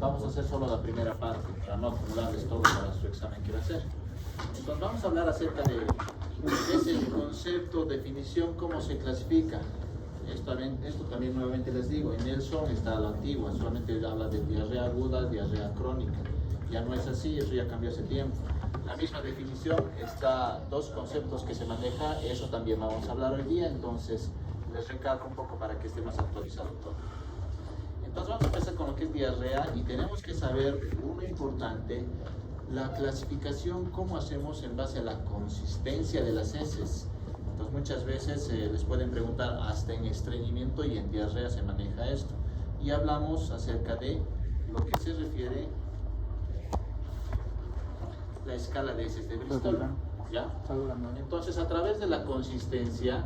Vamos a hacer solo la primera parte para no acumularles todo para su examen que va a hacer. Entonces vamos a hablar acerca de ese concepto, definición, cómo se clasifica. Esto también nuevamente les digo, en Nelson está la antigua, solamente habla de diarrea aguda, diarrea crónica. Ya no es así, eso ya cambió hace tiempo. La misma definición está, dos conceptos que se maneja, eso también vamos a hablar hoy día, entonces les recalco un poco para que esté más actualizado todo. Entonces vamos a empezar con lo que es diarrea y tenemos que saber, uno importante, la clasificación, cómo hacemos en base a la consistencia de las heces. Entonces muchas veces les pueden preguntar, hasta en estreñimiento y en diarrea se maneja esto. Y hablamos acerca de lo que se refiere la escala de heces de Bristol. ¿Ya? Entonces a través de la consistencia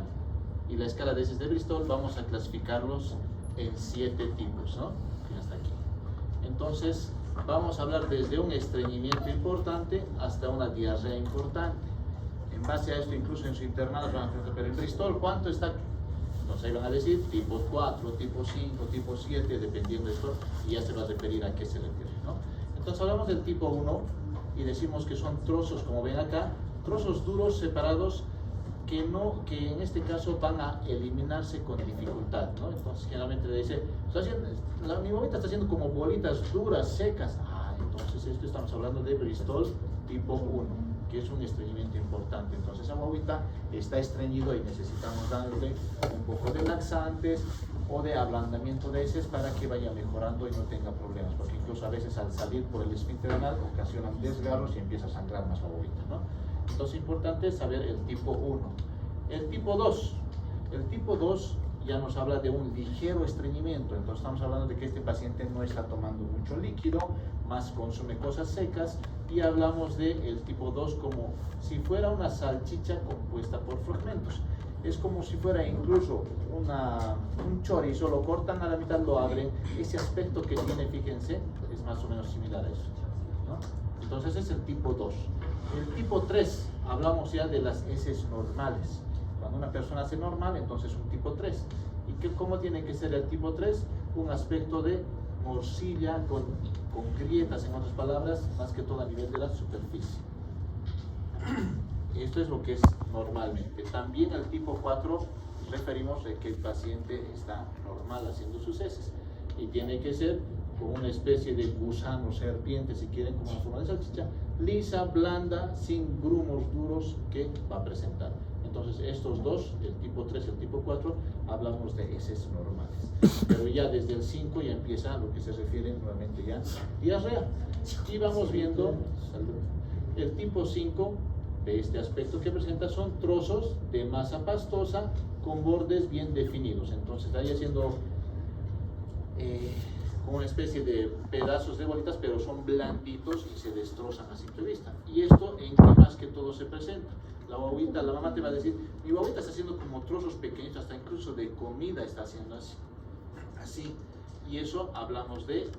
y la escala de heces de Bristol vamos a clasificarlos en 7 tipos, ¿no? Hasta aquí. Entonces vamos a hablar desde un estreñimiento importante hasta una diarrea importante. En base a esto, incluso en su internado van a preguntar, pero en Bristol, ¿cuánto está? Entonces ahí van a decir tipo 4, tipo 5, tipo 7, dependiendo de esto, y ya se va a referir a qué se refiere, ¿no? Entonces hablamos del tipo 1 y decimos que son trozos, como ven acá, trozos duros separados que en este caso van a eliminarse con dificultad, ¿no? Entonces generalmente le dice, mi bobita está haciendo como bolitas duras, secas. Entonces esto estamos hablando de Bristol tipo 1, que es un estreñimiento importante. Entonces esa bobita está estreñido y necesitamos darle un poco de laxantes o de ablandamiento de heces para que vaya mejorando y no tenga problemas, porque incluso a veces al salir por el esfínter anal ocasionan desgarros y empieza a sangrar más la bobita, ¿no? Entonces, importante es saber el tipo 1. El tipo 2. El tipo 2 ya nos habla de un ligero estreñimiento. Entonces, estamos hablando de que este paciente no está tomando mucho líquido, más consume cosas secas. Y hablamos del tipo 2 como si fuera una salchicha compuesta por fragmentos. Es como si fuera incluso un chorizo, lo cortan a la mitad, lo abren. Ese aspecto que tiene, fíjense, es más o menos similar a eso, ¿no? Entonces, es el tipo 2. El tipo 3, hablamos ya de las heces normales. Cuando una persona hace normal, entonces un tipo 3. ¿Y cómo tiene que ser el tipo 3? Un aspecto de morcilla con grietas, en otras palabras, más que todo a nivel de la superficie. Esto es lo que es normalmente. También al tipo 4 referimos a que el paciente está normal haciendo sus heces. Y tiene que ser con una especie de gusano, serpiente, si quieren, como una forma de salchicha, lisa, blanda, sin grumos duros que va a presentar. Entonces estos dos, el tipo 3 y el tipo 4, hablamos de heces normales. Pero ya desde el 5 ya empieza a lo que se refiere nuevamente ya diarrea. Y vamos viendo el tipo 5 de este aspecto que presenta son trozos de masa pastosa con bordes bien definidos. Entonces ahí haciendo como una especie de pedazos de bolitas, pero son blanditos y se destrozan a simple vista. ¿Y esto en qué más que todo se presenta? La bobita, la mamá te va a decir, mi bobita está haciendo como trozos pequeños, hasta incluso de comida está haciendo así. Y eso hablamos de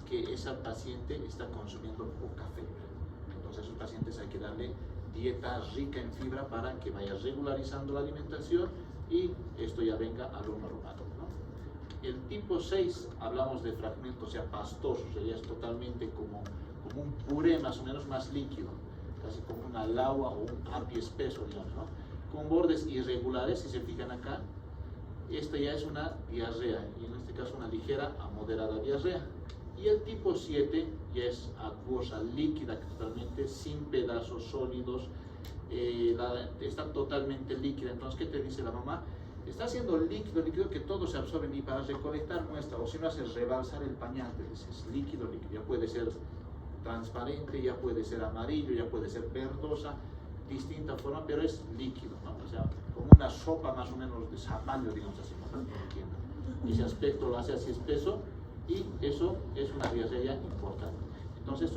que esa paciente está consumiendo poca fibra. Entonces a esos pacientes hay que darle dieta rica en fibra para que vaya regularizando la alimentación y esto ya venga a lo normal, ¿no? El tipo 6, hablamos de fragmentos ya pastosos, ya es totalmente como un puré más o menos más líquido, casi como una lagua o un api espeso, digamos, ¿no? Con bordes irregulares, si se fijan acá, esta ya es una diarrea, y en este caso una ligera a moderada diarrea. Y el tipo 7 ya es acuosa, líquida totalmente, sin pedazos sólidos, está totalmente líquida. Entonces, ¿qué te dice la mamá? Está haciendo líquido que todo se absorbe, y para recolectar muestra, o si no hace rebalsar el pañal, es líquido, ya puede ser transparente, ya puede ser amarillo, ya puede ser verdosa, distinta forma, pero es líquido, ¿no? O sea, como una sopa más o menos de zapallo, digamos así, ¿no? Ese aspecto lo hace así espeso y eso es una diarrea importante. Entonces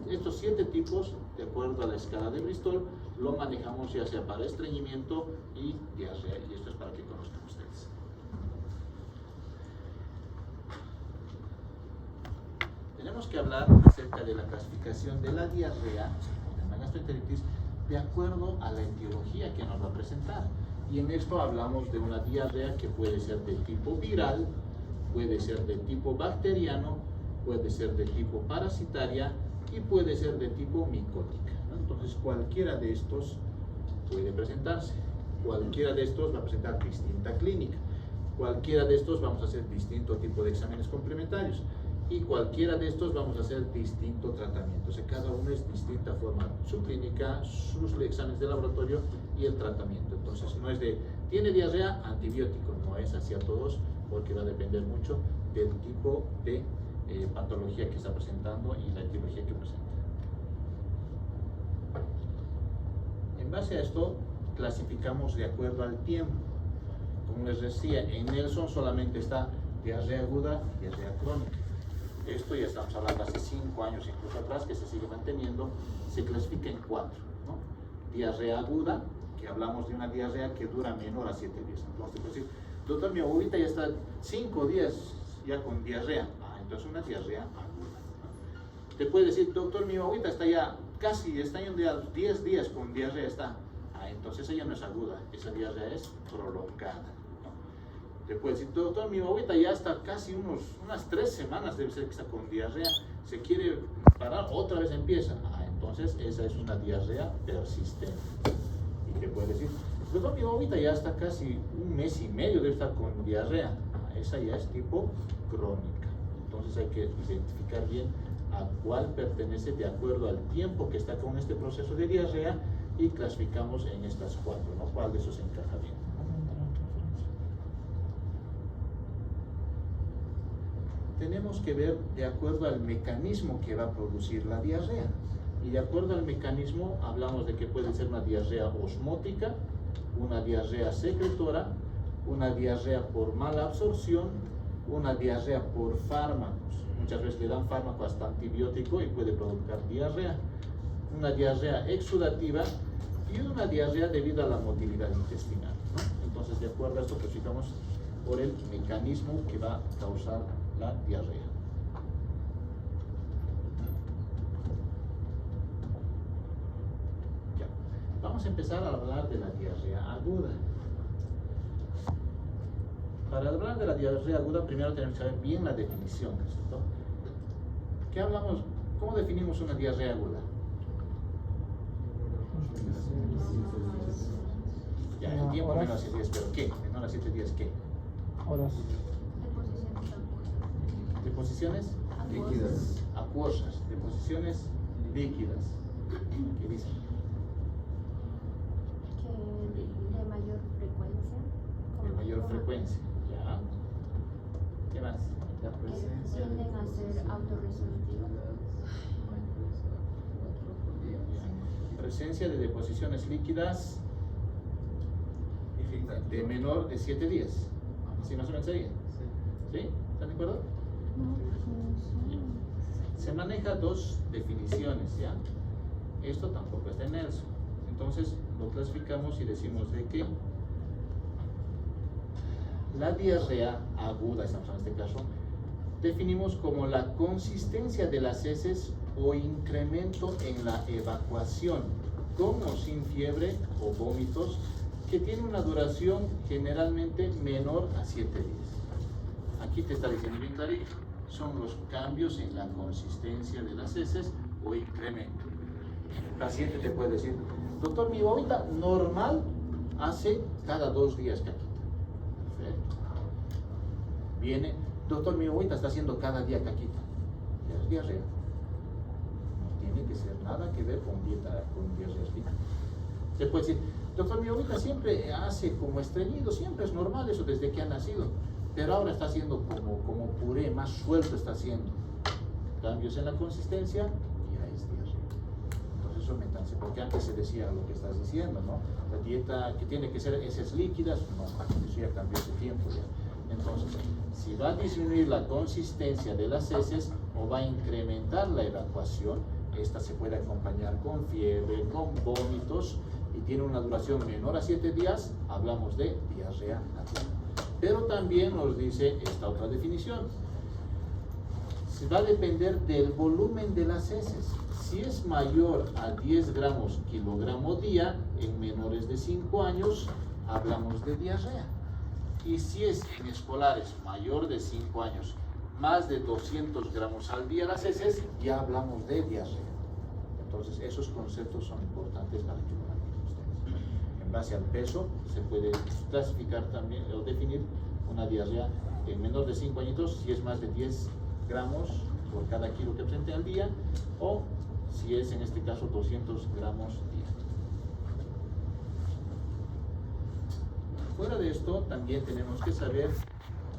estos 7 tipos, de acuerdo a la escala de Bristol, lo manejamos ya sea para estreñimiento y diarrea, y esto es para que conozcan ustedes. Tenemos que hablar acerca de la clasificación de la diarrea, de la gastroenteritis, de acuerdo a la etiología que nos va a presentar. Y en esto hablamos de una diarrea que puede ser de tipo viral, puede ser de tipo bacteriano puede ser de tipo parasitaria y puede ser de tipo micótica, ¿no? Entonces cualquiera de estos puede presentarse. Cualquiera de estos va a presentar distinta clínica. Cualquiera de estos vamos a hacer distinto tipo de exámenes complementarios. Y cualquiera de estos vamos a hacer distinto tratamiento. O sea, cada uno es distinta forma, su clínica, sus exámenes de laboratorio y el tratamiento. Entonces, no es de, tiene diarrea, antibiótico, no es hacia todos, porque va a depender mucho del tipo de patología que está presentando y la etiología que presenta. En base a esto, clasificamos de acuerdo al tiempo. Como les decía, en Nelson solamente está diarrea aguda, diarrea crónica. Esto ya estamos hablando hace 5 años incluso atrás, que se sigue manteniendo. Se clasifica en 4, ¿no? Diarrea aguda, que hablamos de una diarrea que dura menor a 7 días. Entonces, pues, decir, doctor, mi ahorita ya está 5 días ya con diarrea. Entonces una diarrea aguda, ¿no? Te puede decir, doctor, mi ahorita está ya casi, está yendo ya 10 días con diarrea, está. Entonces ella no es aguda, esa diarrea es prolongada, ¿no? Te puede decir, doctor, mi ahorita ya está casi unas 3 semanas, debe ser que está con diarrea, se quiere parar, otra vez empieza. Entonces esa es una diarrea persistente. Y te puede decir, doctor, mi ahorita ya está casi 1 mes y medio, debe estar con diarrea. Esa ya es tipo crónica. Entonces hay que identificar bien a cuál pertenece de acuerdo al tiempo que está con este proceso de diarrea y clasificamos en estas 4, ¿no? ¿Cuál de esos encaja bien? Tenemos que ver de acuerdo al mecanismo que va a producir la diarrea. Y de acuerdo al mecanismo hablamos de que puede ser una diarrea osmótica, una diarrea secretora, una diarrea por mala absorción, una diarrea por fármacos. Muchas veces le dan fármaco hasta antibiótico y puede provocar diarrea. Una diarrea exudativa y una diarrea debido a la motilidad intestinal, ¿no? Entonces, de acuerdo a esto, clasificamos por el mecanismo que va a causar la diarrea. Ya. Vamos a empezar a hablar de la diarrea aguda. Para hablar de la diarrea aguda, primero tenemos que saber bien la definición, ¿cierto? ¿Qué hablamos? ¿Cómo definimos una diarrea aguda? Ya, el tiempo menor a 7 días, pero ¿qué? Menor a 7 días, ¿qué? Horas. Deposiciones líquidas. Acuosas. Deposiciones líquidas. ¿Qué dicen? Que de mayor frecuencia. De mayor frecuencia. Ya. ¿Qué más? La presencia tienden a ser autorresolutivas. Presencia de deposiciones líquidas de menor de 7 días. ¿Sí más o menos sería? ¿Sí? ¿Están de acuerdo? Se maneja 2 definiciones, ¿ya? Esto tampoco está en Nelson. Entonces lo clasificamos y decimos de que la diarrea aguda, estamos en este caso, definimos como la consistencia de las heces o incremento en la evacuación, con o sin fiebre o vómitos, que tiene una duración generalmente menor a 7 días. Aquí te está diciendo bien clarito, son los cambios en la consistencia de las heces o incremento. El paciente te puede decir, doctor, mi ahorita normal hace cada 2 días caquita. Perfecto. Viene, doctor, mi ahorita está haciendo cada día caquita. Ya es diarrea. No tiene que ser nada que ver con diarrea líquida. Te puede decir, doctor, mi ahorita siempre hace como estreñido, siempre es normal eso desde que ha nacido, pero ahora está haciendo como puré, más suelto está haciendo. Cambios en la consistencia, ya es diarrea. Entonces eso métanse, porque antes se decía lo que estás diciendo, ¿no? La dieta que tiene que ser heces líquidas, no, eso ya cambió ese tiempo ya. Entonces, si va a disminuir la consistencia de las heces o va a incrementar la evacuación, esta se puede acompañar con fiebre, con vómitos y tiene una duración menor a 7 días, hablamos de diarrea aguda. Pero también nos dice esta otra definición. Se va a depender del volumen de las heces. Si es mayor a 10 gramos kilogramo día en menores de 5 años, hablamos de diarrea. Y si es en escolares mayor de 5 años más de 200 gramos al día las heces, ya hablamos de diarrea. Entonces, esos conceptos son importantes para que lo manejen ustedes. En base al peso, se puede clasificar también o definir una diarrea en menor de 5 añitos, si es más de 10 gramos por cada kilo que presente al día, o si es en este caso 200 gramos día. Fuera de esto, también tenemos que saber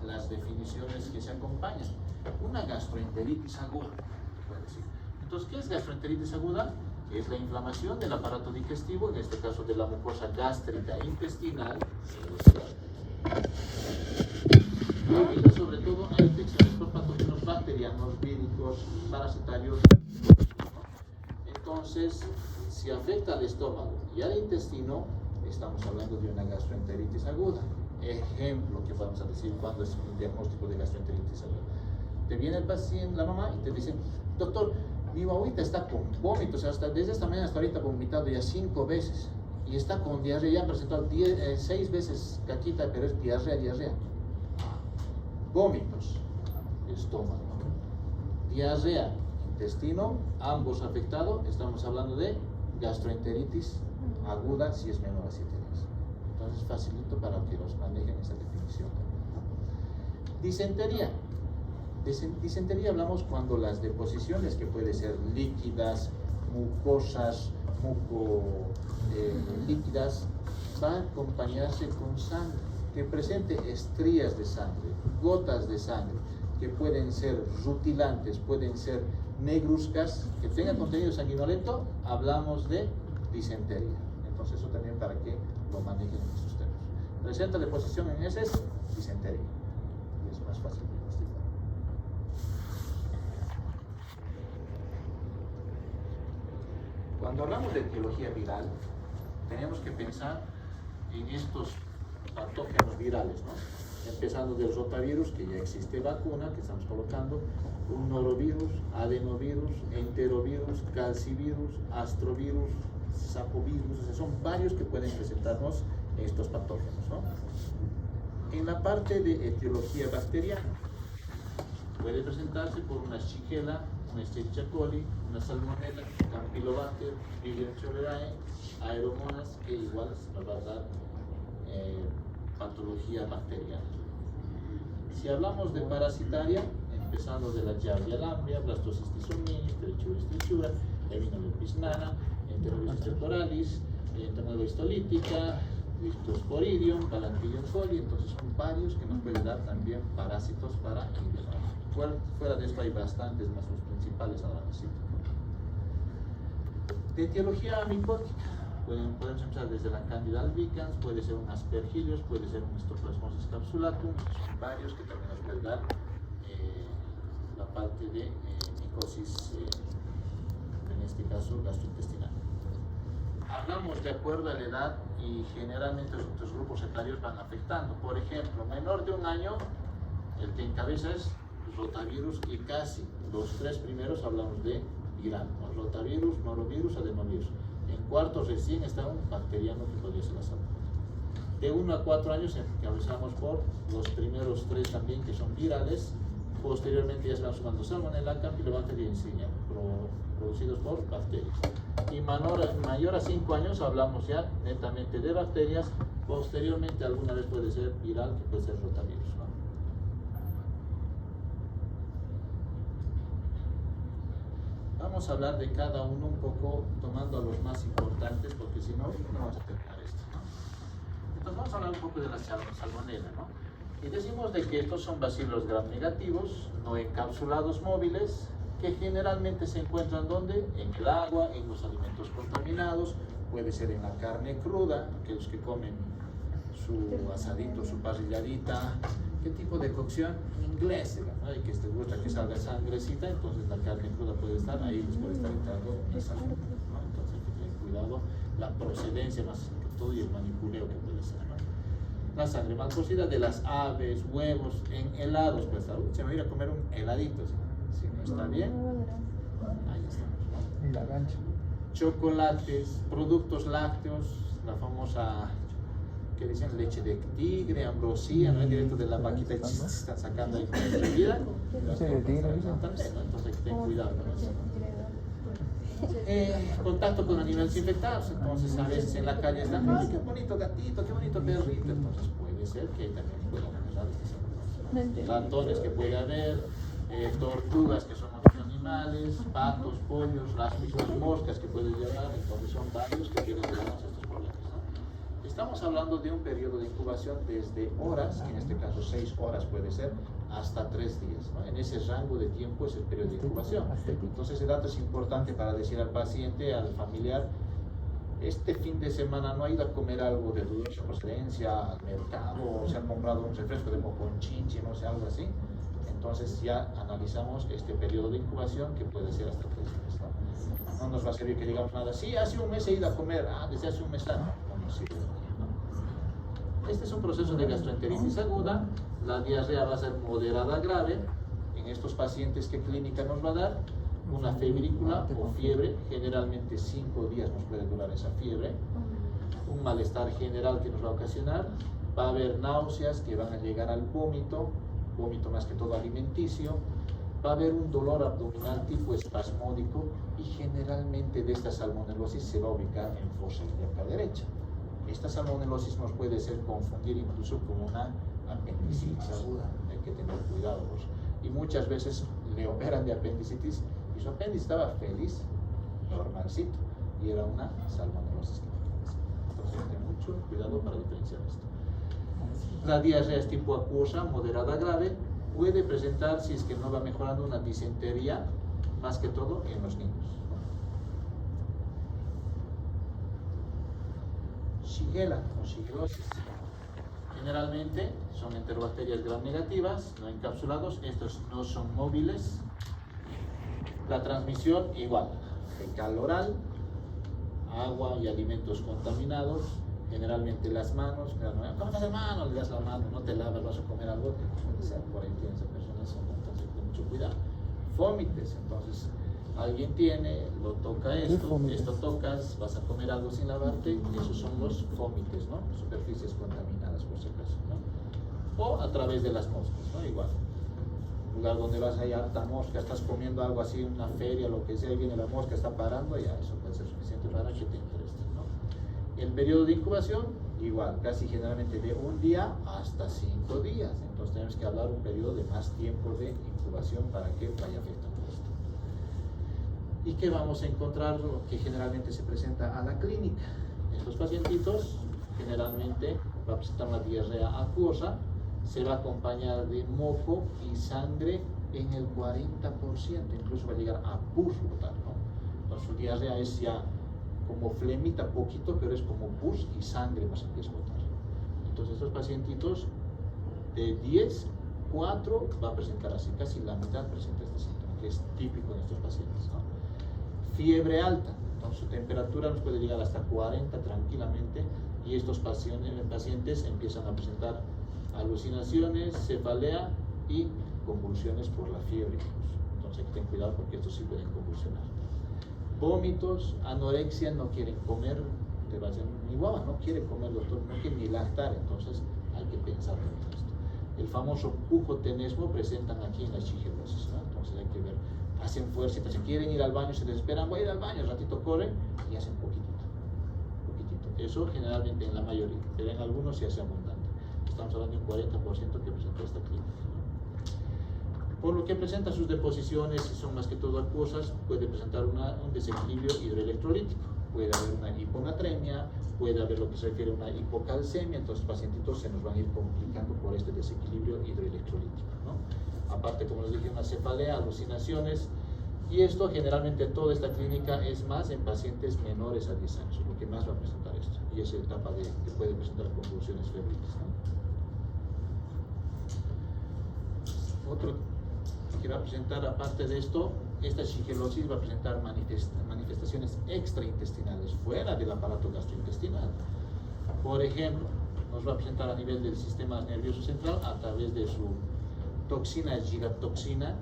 las definiciones que se acompañan. Una gastroenteritis aguda, puede decir. Entonces, ¿qué es gastroenteritis aguda? Es la inflamación del aparato digestivo, en este caso de la mucosa gástrica intestinal, debido sobre todo a infecciones por patógenos bacterianos, víricos, parasitarios. Entonces, si afecta al estómago y al intestino, estamos hablando de una gastroenteritis aguda. Ejemplo que vamos a decir cuando es un diagnóstico de gastroenteritis aguda. Te viene el paciente, la mamá, y te dice: doctor, mi guaguita está con vómitos, desde esta mañana hasta ahorita ha vomitado ya 5 veces y está con diarrea, ya ha presentado 6 veces caquita, pero es diarrea. Vómitos, estómago, diarrea, intestino, ambos afectados, estamos hablando de gastroenteritis aguda si es menor a 7 días. Entonces, facilito para que los manejen esa definición. Disentería. Disentería hablamos cuando las deposiciones, que pueden ser líquidas, mucosas, líquidas, van a acompañarse con sangre, que presente estrías de sangre, gotas de sangre, que pueden ser rutilantes, pueden ser negruzcas, que tengan contenido sanguinolento, hablamos de disentería. Entonces, eso también para que lo manejen en sus términos. Presenta deposición en heces, disentería. Y es más fácil de diagnosticar. Cuando hablamos de etiología viral, tenemos que pensar en estos patógenos virales, ¿no? Empezando del rotavirus, que ya existe vacuna, que estamos colocando, un norovirus, adenovirus, enterovirus, calcivirus, astrovirus, sapovirus, o sea, son varios que pueden presentarnos estos patógenos, ¿no? En la parte de etiología bacteriana, puede presentarse por una Shigella, una Escherichia coli, una Salmonella, Campylobacter, Vibrio cholerae, Aeromonas, que igual nos va a dar patología bacteriana. Si hablamos de parasitaria, empezando de la Giardia lamblia, Blastocystis hominis, Trichuris trichura, Echinolepis nana, Enterovirus temporalis, Entomologia histolítica, Leptosporidium, Palantridium foli. Entonces son varios que nos pueden dar también parásitos para individuos. Fuera de esto hay bastantes más, los principales ahora sí. De etiología micótica, podemos empezar desde la Candida albicans, puede ser un Aspergillus, puede ser un Histoplasmosis capsulatum, son varios que también nos pueden dar la parte de micosis, en este caso gastrointestinal. Hablamos de acuerdo a la edad y generalmente los grupos etarios van afectando. Por ejemplo, menor de 1 año, el que encabeza es rotavirus, y casi los 3 primeros hablamos de viral, ¿no? Rotavirus, norovirus, adenovirus. En cuarto recién está un bacteriano que podría ser la salmonella. De 1 a 4 años encabezamos por los primeros 3 también, que son virales. Posteriormente ya se van sumando salmonella, campylobacter y encina, producidos por bacterias. Y mayor a 5 años hablamos ya netamente de bacterias. Posteriormente alguna vez puede ser viral, que puede ser rotavirus, ¿no? Vamos a hablar de cada uno un poco, tomando a los más importantes, porque si no, no vamos a terminar esto, ¿no? Entonces vamos a hablar un poco de la salmonella, ¿no? Y decimos de que estos son bacilos gram negativos, no encapsulados móviles, que generalmente se encuentran ¿dónde? En el agua, en los alimentos contaminados, puede ser en la carne cruda, aquellos que comen su asadito, su parrilladita. ¿Qué tipo de cocción? Inglesa, ¿no? Y que te gusta que salga sangrecita, entonces la carne cruda puede estar ahí, les puede estar entrando esa, ¿no? Entonces hay que tener cuidado, la procedencia más que todo y el manipuleo que puede ser, ¿no? La sangre mal cocida de las aves, huevos, en helados, pues se me va a ir a comer un heladito, si no está bien, ahí estamos, ¿no? En la gancha. Chocolates, productos lácteos, la famosa que dicen leche de tigre, ambrosía, ¿no? Directo de la vaquita y están sacando ahí con la bebida. Leche de tigre, También, ¿no? Entonces hay que tener cuidado con eso. Contacto con animales infectados, entonces a veces en la calle están, ¡ay, qué bonito gatito, qué bonito perrito! Entonces puede ser que también puedan agarrar estas ratones que puede haber, tortugas que son otros animales, patos, pollos, las mismas moscas que pueden llevar, entonces son varios que tienen estos problemas, ¿no? Estamos hablando de un periodo de incubación desde horas, en este caso 6 horas puede ser, hasta 3 días, ¿no? En ese rango de tiempo es el periodo de incubación. Entonces el dato es importante para decir al paciente, al familiar, este fin de semana no ha ido a comer algo de dudosa procedencia al mercado, o se ha comprado un refresco de moconchinchi, no sé, algo así. Entonces ya analizamos este periodo de incubación que puede ser hasta 3 días, ¿no? No nos va a servir que digamos nada, sí, hace un mes he ido a comer, desde hace un mes no nos sirve, ¿no? Este es un proceso de gastroenteritis aguda, la diarrea va a ser moderada grave. En estos pacientes, ¿qué clínica nos va a dar? Una febrícula o fiebre, generalmente 5 días nos puede durar esa fiebre, un malestar general que nos va a ocasionar, va a haber náuseas que van a llegar al vómito más que todo alimenticio, va a haber un dolor abdominal tipo espasmódico y generalmente de esta salmonelosis se va a ubicar en fosa ilíaca derecha. Esta salmonelosis nos puede ser confundir incluso con una apendicitis aguda, hay que tener cuidado, y muchas veces le operan de apendicitis y su apéndice estaba feliz, normalcito, y era una salmonelosis. Entonces ten mucho cuidado para diferenciar esto. La diarrea es tipo acuosa, moderada grave, puede presentar, si es que no va mejorando, una disentería, más que todo en los niños. Shigella o shigellosis. Generalmente son enterobacterias gram negativas, no encapsulados, estos no son móviles. La transmisión igual, fecal oral, agua y alimentos contaminados, generalmente las manos, ¿cómo te das la mano? Le das la mano, no te lavas, vas a comer algo, que puede ser por ahí tienes a personas, entonces ten mucho cuidado. Fómites, entonces alguien tiene, lo toca esto tocas, vas a comer algo sin lavarte, esos son los fómites, ¿no? Superficies contaminadas por si acaso, ¿no? O a través de las moscas, ¿no? Igual. Lugar donde vas, hay harta mosca, estás comiendo algo así, una feria, lo que sea, y viene la mosca, está parando, ya eso puede ser suficiente para que te interese, ¿no? El periodo de incubación, igual, casi generalmente de 1 día hasta 5 días, entonces tenemos que hablar un periodo de más tiempo de incubación para que vaya afectando esto. ¿Y qué vamos a encontrar? Lo que generalmente se presenta a la clínica. Estos pacientitos generalmente va a presentar una diarrea acuosa, se va a acompañar de moco y sangre en el 40%, incluso va a llegar a pus botar, ¿no? Entonces su diarrea es ya como flemita poquito, pero es como pus y sangre más empieza a botar. Entonces estos pacientitos, de 10, 4 va a presentar así, casi la mitad presenta este síntoma, que es típico en estos pacientes, ¿no? Fiebre alta, entonces su temperatura nos puede llegar hasta 40 tranquilamente, y estos pacientes empiezan a presentar alucinaciones, cefalea y convulsiones por la fiebre. Entonces hay que tener cuidado porque estos sí pueden convulsionar. Vómitos, anorexia, no quieren comer, te va a decir, mi guava no quiere comer, doctor, no quiere ni lactar, entonces hay que pensar en esto. El famoso pujotenesmo presentan aquí en la shigellosis, ¿no? Entonces hay que ver, hacen fuerza, si quieren ir al baño, se desesperan, voy a ir al baño, un ratito corren y hacen poquitito. Eso generalmente en la mayoría, pero en algunos se hace abundante. Estamos hablando de un 40% que presenta esta clínica. Por lo que presenta sus deposiciones, son más que todo acuosas, puede presentar un desequilibrio hidroelectrolítico, puede haber una hiponatremia, puede haber lo que se refiere a una hipocalcemia, entonces los pacientitos se nos van a ir complicando por este desequilibrio hidroelectrolítico, ¿no? Aparte, como les dije, una cefalea, alucinaciones, y esto generalmente toda esta clínica es más en pacientes menores a 10 años, lo que más va a presentar esto, y es la etapa que puede presentar convulsiones febriles, ¿no? Otro que va a presentar, aparte de esto, esta shigellosis va a presentar manifestaciones extraintestinales fuera del aparato gastrointestinal. Por ejemplo, nos va a presentar a nivel del sistema nervioso central a través de su toxina gigatoxina,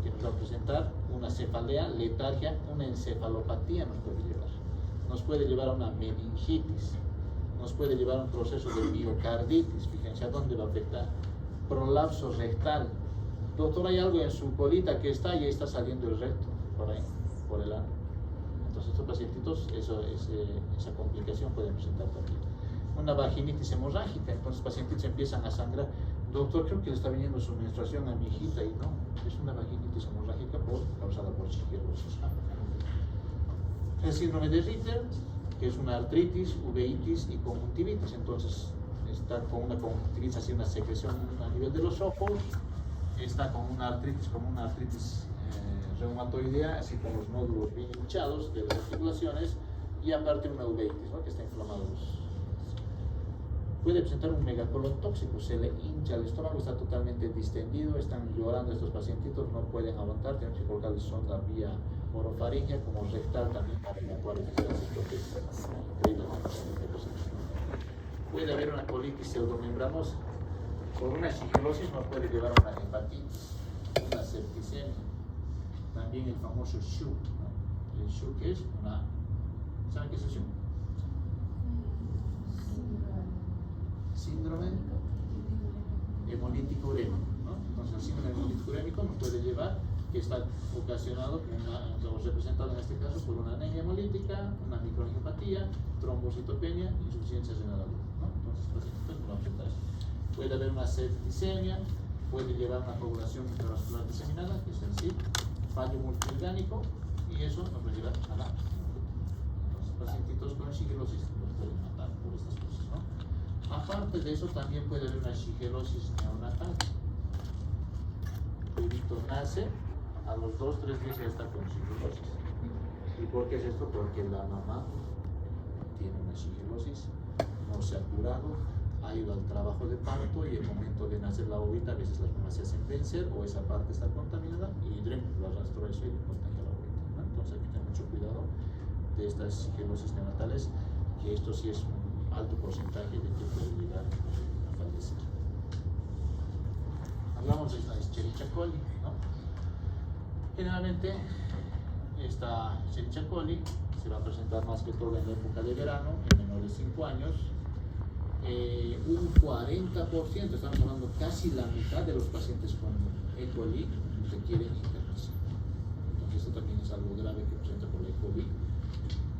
que nos va a presentar una cefalea, letargia, una encefalopatía nos puede llevar a una meningitis, nos puede llevar a un proceso de miocarditis. Fíjense a dónde va a afectar. Prolapso rectal. Doctor, hay algo en su colita que está y ahí está saliendo el recto, por ahí, por el ano. Entonces estos pacientitos, esa complicación puede presentar también. Una vaginitis hemorrágica, entonces pacientes empiezan a sangrar. Doctor, creo que le está viniendo su menstruación a mi hijita, y no, es una vaginitis hemorrágica causada por shigellosis. El síndrome de Ritter, que es una artritis, uveitis y conjuntivitis, entonces está con una conjuntivitis, así una secreción a nivel de los ojos, está con una artritis reumatoidea, así con los nódulos bien hinchados de las articulaciones, y aparte una uveitis, ¿no?, que está inflamado. Puede presentar un megacolon tóxico, se le hincha el estómago, está totalmente distendido, están llorando estos pacientitos, no pueden aguantar, tienen que colocarle sonda vía orofaringea como rectal también para evacuar el gas. Puede haber una colitis pseudomembranosa. Por una shigellosis nos puede llevar a una hepatitis, una septicemia. También el famoso SHU, ¿no? El SHU, que es una... ¿Saben qué es el SHU? Síndrome hemolítico urémico, ¿no? Entonces el síndrome hemolítico urémico nos puede llevar, que está ocasionado, o representado en este caso por una anemia hemolítica, una microangiopatía, trombocitopenia, insuficiencia renal aguda, ¿no? Entonces pacientes no afecta eso. Puede haber una septicemia, puede llevar una coagulación intravascular diseminada, que es el SID, fallo multiorgánico, y eso nos puede llevar a la muerte. Entonces pacientitos con shigellosis los pueden matar por estas cosas, ¿no? Aparte de eso, también puede haber una shigellosis neonatal. El bebito nace, a los 2-3 días ya está con shigellosis. ¿Y por qué es esto? Porque la mamá tiene una shigellosis, no se ha curado, ha ido al trabajo de parto y el momento de nacer la bobita, a veces las mamás se hacen vencer o esa parte está contaminada y lo arrastró eso y le contagia la bobita, ¿no? Entonces hay que tener mucho cuidado de estas shigellosis neonatales, que esto sí es un alto porcentaje de que puede llegar a fallecer. Hablamos de la Escherichia coli, ¿no? Generalmente esta Escherichia coli se va a presentar más que todo en la época de verano, en menores de 5 años. Un 40%, estamos hablando casi la mitad de los pacientes con E. coli requieren internación. Entonces esto también es algo grave que presenta por la E. coli.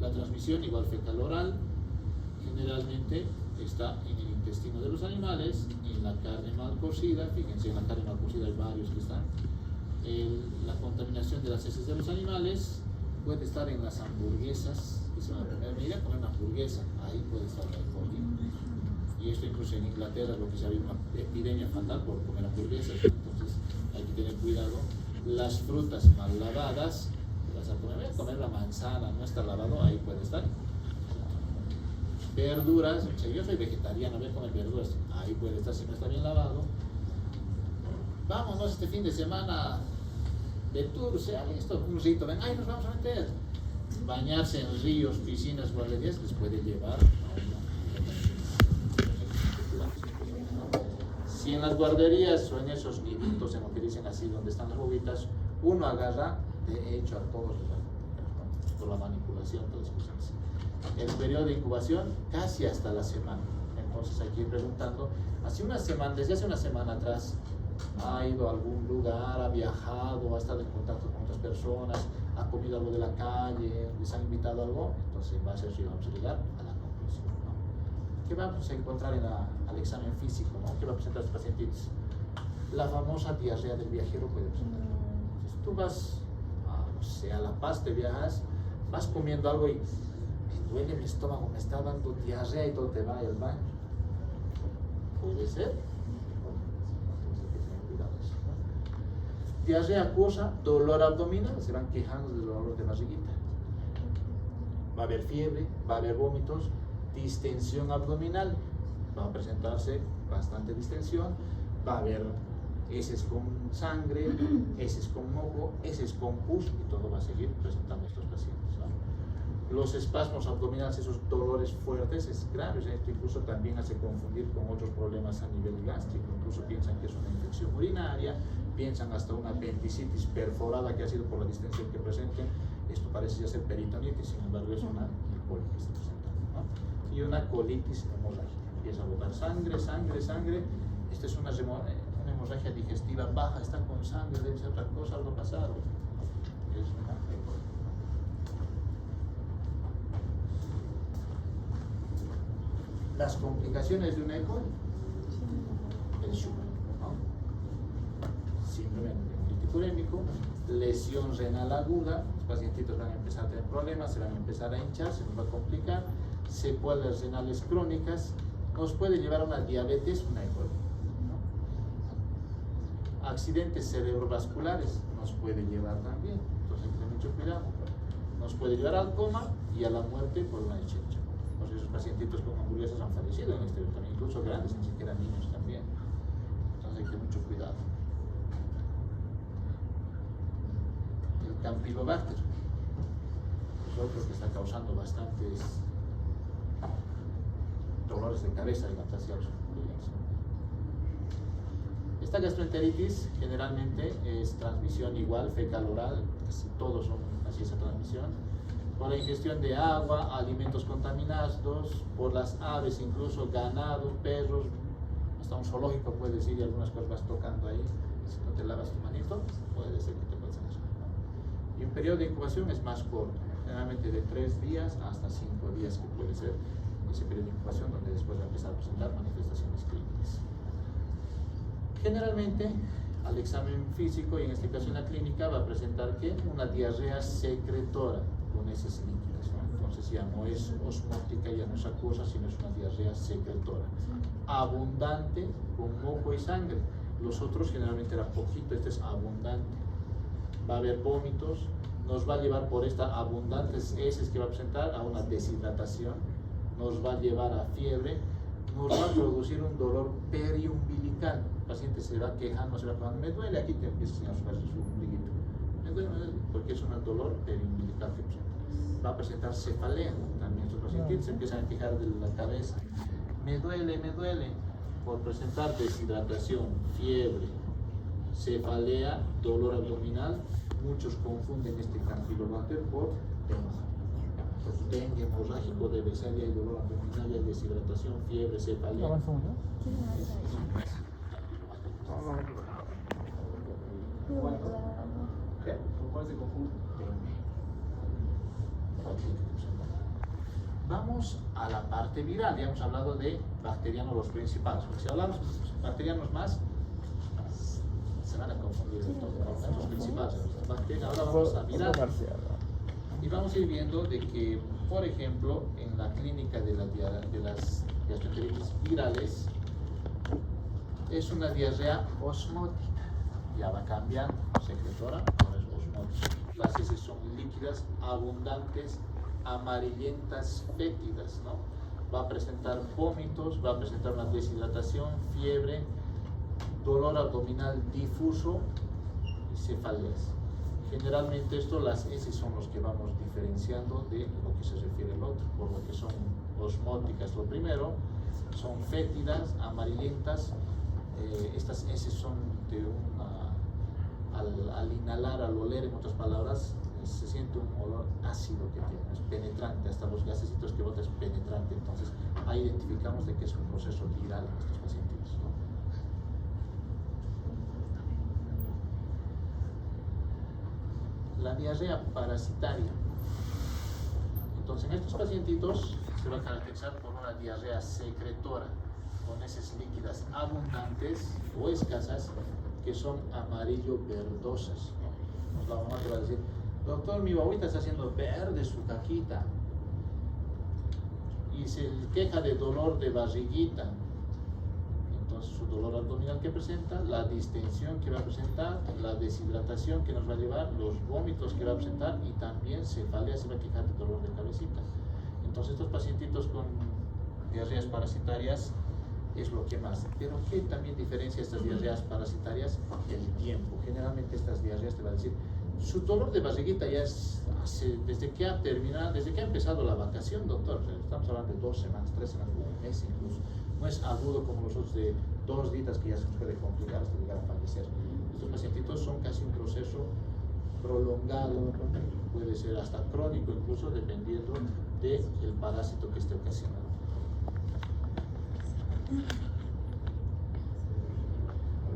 La transmisión igual fecal oral, generalmente está en el intestino de los animales, en la carne mal cocida. Fíjense, en la carne mal cocida hay varios que están. La contaminación de las heces de los animales puede estar en las hamburguesas que se van a comer. Mira, comer una hamburguesa, ahí puede estar la E. coli. Y esto incluso en Inglaterra, lo que se ha habido una epidemia fatal por comer hamburguesas. Entonces hay que tener cuidado. Las frutas mal lavadas, vas a comer la manzana, no está lavado, ahí puede estar. Verduras, o sea, yo soy vegetariano, voy a comer verduras, ahí puede estar si no está bien lavado. Vámonos este fin de semana de tour, sea listo, un rito, ven, ahí nos vamos a meter. Bañarse en ríos, piscinas, guarderías les puede llevar a una... Si en las guarderías o en esos niditos, en lo que dicen así, donde están las bobitas, uno agarra, de hecho a todos por la manipulación, todas las cosas. El periodo de incubación casi hasta la semana. Entonces hay que ir preguntando, desde hace una semana atrás, ha ido a algún lugar, ha viajado, ha estado en contacto con otras personas, ha comido algo de la calle, les han invitado a algo, entonces en base a eso vamos a llegar a la conclusión, ¿no? ¿Qué vamos a encontrar al examen físico, ¿no? ¿Qué va a presentar este pacientitis? La famosa diarrea del viajero puede presentar. Entonces tú vas a La Paz, te viajas, vas comiendo algo y me duele mi estómago, me está dando diarrea y todo, te va al baño. Puede ser. Entonces hay que tener cuidado eso, ¿no? Diarrea acuosa, dolor abdominal, se van quejando del dolor de barriguita. Va a haber fiebre, va a haber vómitos, distensión abdominal, va a presentarse bastante distensión, va a haber heces con sangre, heces con moco, heces con pus y todo va a seguir presentando estos pacientes, ¿no? Los espasmos abdominales, esos dolores fuertes, es grave, o sea, esto incluso también hace confundir con otros problemas a nivel gástrico, incluso piensan que es una infección urinaria, piensan hasta una apendicitis perforada que ha sido por la distensión que presenten. Esto parece ya ser peritonitis, sin embargo es una E. coli que está presentando, ¿no? y una colitis hemorrágica. Empieza a botar sangre, sangre, sangre. Esta es una hemorragia digestiva baja, está con sangre, debe ser otra cosa, algo pasado. Es una hemorragia. Las complicaciones de un ECO, el shock, ¿no? Síndrome multicurémico, lesión renal aguda, los pacientitos van a empezar a tener problemas, se van a empezar a hinchar, se nos va a complicar, secuelas renales crónicas, nos puede llevar a una diabetes, una ECO, ¿no? Accidentes cerebrovasculares nos puede llevar también, entonces hay que tener mucho cuidado, nos puede llevar al coma y a la muerte por una chencha. Entonces esos pacientitos con hamburguesas han fallecido en este también, incluso grandes, ni siquiera niños también. Entonces hay que tener mucho cuidado. El Campylobacter es otro que está causando bastantes dolores de cabeza y gastritis. Esta gastroenteritis generalmente es transmisión igual, fecal-oral, casi todos son así esa transmisión. Por la ingestión de agua, alimentos contaminados, por las aves, incluso ganado, perros, hasta un zoológico puedes ir y algunas cosas vas tocando ahí. Si no te lavas tu manito, puede ser que te pasen eso. Y un periodo de incubación es más corto, generalmente de 3 días hasta 5 días que puede ser ese periodo de incubación donde después va a empezar a presentar manifestaciones clínicas. Generalmente, al examen físico y en este caso en la clínica va a presentar ¿qué? Una diarrea secretora con heces líquidas, ¿no? Entonces ya no es osmótica, ya no es acuosa, sino es una diarrea secretora, abundante con moco y sangre. Los otros generalmente era poquito, este es abundante. Va a haber vómitos, nos va a llevar por estas abundantes heces que va a presentar a una deshidratación, nos va a llevar a fiebre, nos va a producir un dolor periumbilical. El paciente se va quejando, se va quejando, me duele aquí, te empieza a señalar su ombliguito. Me duele, porque es un dolor periumbilical que presenta. Va a presentar cefalea, también estos pacientes se empiezan a quejar de la cabeza. Me duele, por presentar deshidratación, fiebre, cefalea, dolor abdominal. Muchos confunden este Campylobacter por dengue hemorrágico, debe ser, y hay dolor abdominal, y hay deshidratación, fiebre, cefalea. ¿Qué? ¿Cuál se confunde? Vamos a la parte viral. Ya hemos hablado de bacterianos los principales. Porque si hablamos de bacterianos más, se van a confundir de todo. Los principales, los bacterianos. Ahora vamos a viral. Y vamos a ir viendo de que, por ejemplo, en la clínica de las gastroenteritis virales, es una diarrea osmótica. Ya va cambiando, secretora, ahora es osmótica. Las heces son líquidas, abundantes, amarillentas, fétidas, ¿no? Va a presentar vómitos, va a presentar una deshidratación, fiebre, dolor abdominal difuso y cefaleas. Generalmente las heces son los que vamos diferenciando de lo que se refiere al otro, por lo que son osmóticas lo primero, son fétidas, amarillentas. Estas heces son de al inhalar, al oler, en otras palabras, se siente un olor ácido que tiene, es penetrante, hasta los gasecitos que bota es penetrante, entonces ahí identificamos de que es un proceso viral en estos pacientes, ¿no? La diarrea parasitaria. Entonces en estos pacientitos se va a caracterizar por una diarrea secretora, con heces líquidas abundantes o escasas que son amarillo verdosas, ¿no? La mamá te va a decir, doctor, mi guaguita está haciendo verde su caquita y se queja de dolor de barriguita. Entonces su dolor abdominal que presenta, la distensión que va a presentar, la deshidratación que nos va a llevar, los vómitos que va a presentar y también cefalea, se va a quejar de dolor de cabecita. Entonces estos pacientitos con diarreas parasitarias es lo que más. Pero ¿qué también diferencia estas diarreas parasitarias? El tiempo. Generalmente estas diarreas te van a decir, su dolor de barriguita ya es desde que ha terminado, desde que ha empezado la vacación, doctor. Estamos hablando de 2 semanas, 3 semanas, un mes incluso. No es agudo como los otros de 2 días que ya se nos puede complicar hasta llegar a fallecer. Estos pacientitos son casi un proceso prolongado, puede ser hasta crónico incluso, dependiendo del parásito que esté ocasionando.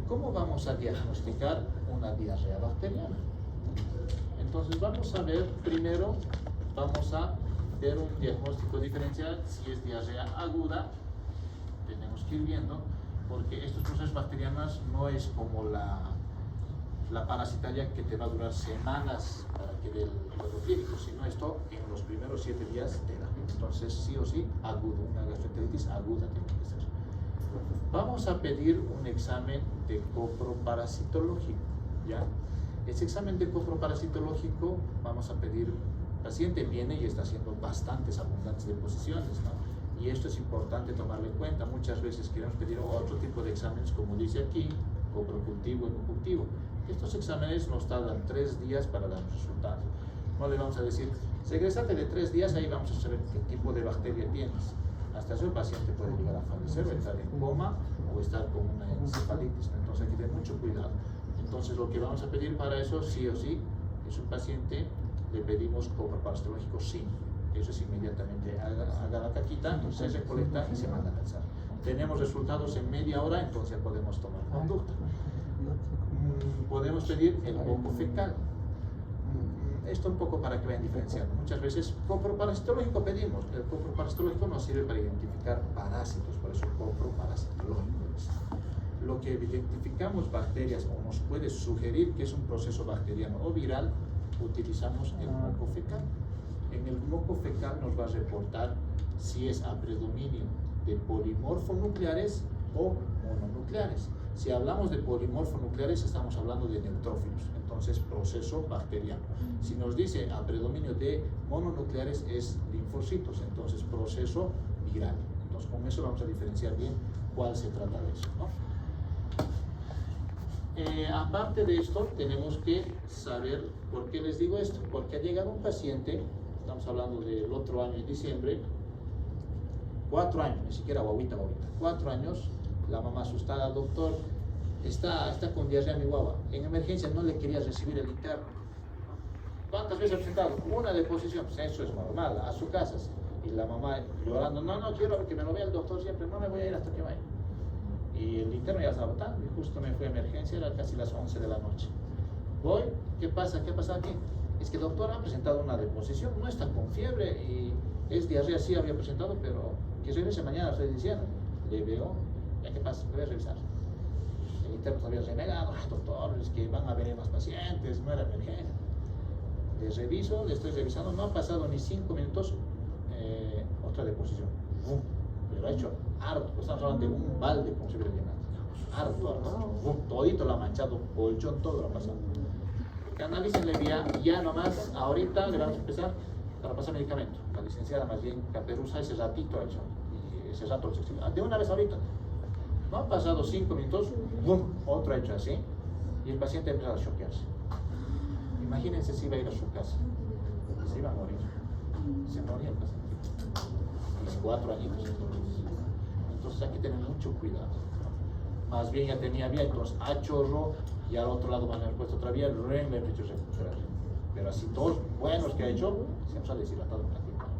¿Cómo vamos a diagnosticar una diarrea bacteriana? Entonces vamos a ver, primero vamos a ver un diagnóstico diferencial. Si es diarrea aguda, tenemos que ir viendo, porque estos procesos bacterianos no es como la parasitaria que te va a durar semanas para que dé el cuadro clínico, sino esto en los primeros 7 días te da. Entonces sí o sí agudo, una gastroenteritis aguda tiene que ser. Vamos a pedir un examen de coproparasitológico, ¿ya? Ese examen de coproparasitológico vamos a pedir, el paciente viene y está haciendo bastantes abundantes deposiciones, ¿no? Y esto es importante tomarlo en cuenta. Muchas veces queremos pedir otro tipo de exámenes, como dice aquí, coprocultivo y cocultivo. Estos exámenes nos tardan 3 días para dar resultados. No le vamos a decir, regresate de 3 días, ahí vamos a saber qué tipo de bacteria tienes. Hasta eso el paciente puede llegar a fallecer, o estar en coma, o estar con una encefalitis. Entonces hay que tener mucho cuidado. Entonces lo que vamos a pedir para eso, sí o sí, es un paciente, le pedimos coproparasitológico sí. Eso es inmediatamente, haga la caquita, se recolecta y se manda a lanzar. Tenemos resultados en media hora, entonces podemos tomar conducta. Podemos pedir el copo fecal. Esto un poco para que vayan diferenciando. Muchas veces coproparasitológico pedimos. El coproparasitológico nos sirve para identificar parásitos, por eso coproparasitológico. Lo que identificamos bacterias o nos puede sugerir que es un proceso bacteriano o viral, utilizamos el moco fecal. En el moco fecal nos va a reportar si es a predominio de polimorfonucleares o mononucleares. Si hablamos de polimorfonucleares, estamos hablando de neutrófilos, entonces proceso bacteriano. Si nos dice a predominio de mononucleares, es linfocitos, entonces proceso viral. Entonces con eso vamos a diferenciar bien cuál se trata de eso, ¿no? Aparte de esto, tenemos que saber por qué les digo esto. Porque ha llegado un paciente, estamos hablando del otro año en diciembre, 4 años, ni siquiera guaguita, 4 años, la mamá asustada, doctor, está con diarrea mi guagua, en emergencia no le quería recibir el interno. ¿Cuántas veces ha presentado? Una deposición, pues eso es normal, a su casa. Sí. Y la mamá llorando, no quiero que me lo vea el doctor siempre, no me voy a ir hasta que vaya. Y el interno ya estaba tarde, y justo me fui a emergencia, era casi las 11 de la noche. Voy, ¿qué pasa? ¿Qué pasa aquí? Es que doctor ha presentado una deposición, no está con fiebre y es diarrea, sí había presentado, pero que regrese mañana, estoy diciendo. Le veo, ¿ya qué pasa? Voy a revisar. El interno todavía renegado, doctor, es que van a venir más pacientes, no era emergencia. Les reviso, le estoy revisando, no ha pasado ni 5 minutos, otra deposición. Pero ha hecho harto, pues estamos hablando de un balde como si hubiera llenado. Harto. Todito lo ha manchado, colchón, todo lo ha pasado. Que analícenle ya nomás, ahorita le vamos a empezar para pasar medicamento. La licenciada más bien Caperuza ese ratito ha hecho, y ese rato de una vez ahorita. No han pasado 5 minutos, otro ha hecho así, y el paciente ha empezado a choquearse. Imagínense si iba a ir a su casa, se iba a morir, se moría el paciente. Y 4 añitos. Entonces hay que tener mucho cuidado. Más bien ya tenía vía, entonces a chorro, y al otro lado van a haber puesto otra vía, le han hecho recuperar. Pero así todos buenos que ha hecho, se ha deshidratado prácticamente.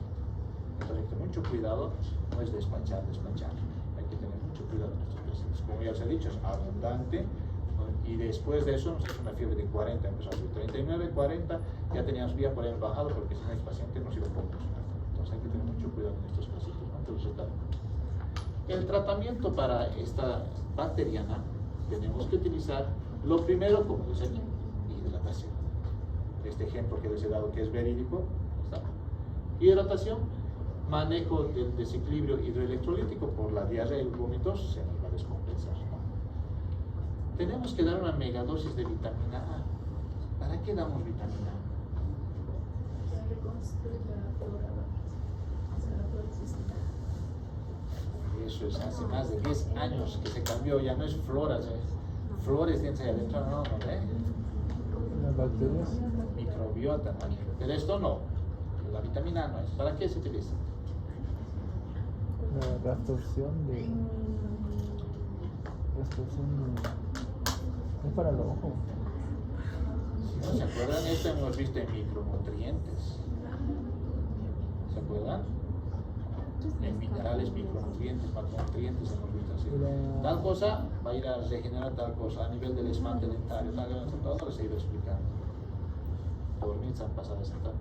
Entonces hay que tener mucho cuidado, no es despachar. Hay que tener mucho cuidado con estos pacientes. Como ya les he dicho, es abundante. Y después de eso nos hizo una fiebre de 40, empezó a subir 39, 40, ya teníamos vía por ahí bajado porque si no es paciente nos iba a convulsionar. Entonces hay que tener mucho cuidado con estos pacientes, ¿no? El tratamiento para esta bacteriana tenemos que utilizar lo primero, como dice aquí, hidratación. Este ejemplo que les he dado que es verídico, ¿está? Hidratación, manejo del desequilibrio hidroelectrolítico por la diarrea y los vómitos, se nos va a descompensar, ¿no? Tenemos que dar una megadosis de vitamina A. ¿Para qué damos vitamina A? Para reconstruir la flora intestinal. Eso es hace más de 10 años que se cambió, ya no es flora, flores dentro de adentro, no, Las bacterias. Microbiota, ¿no? Pero esto no, la vitamina A no es. ¿Para qué se utiliza? La absorción de. Es para el ojo. Si no se acuerdan, esto hemos visto en micronutrientes. ¿Se acuerdan? En minerales minerales, micronutrientes, macronutrientes, hemos visto así. Tal cosa va a ir a regenerar tal cosa a nivel del esmalte dentario, tal cosa, todo les he ido explicando. Dormir se han pasado esa etapa.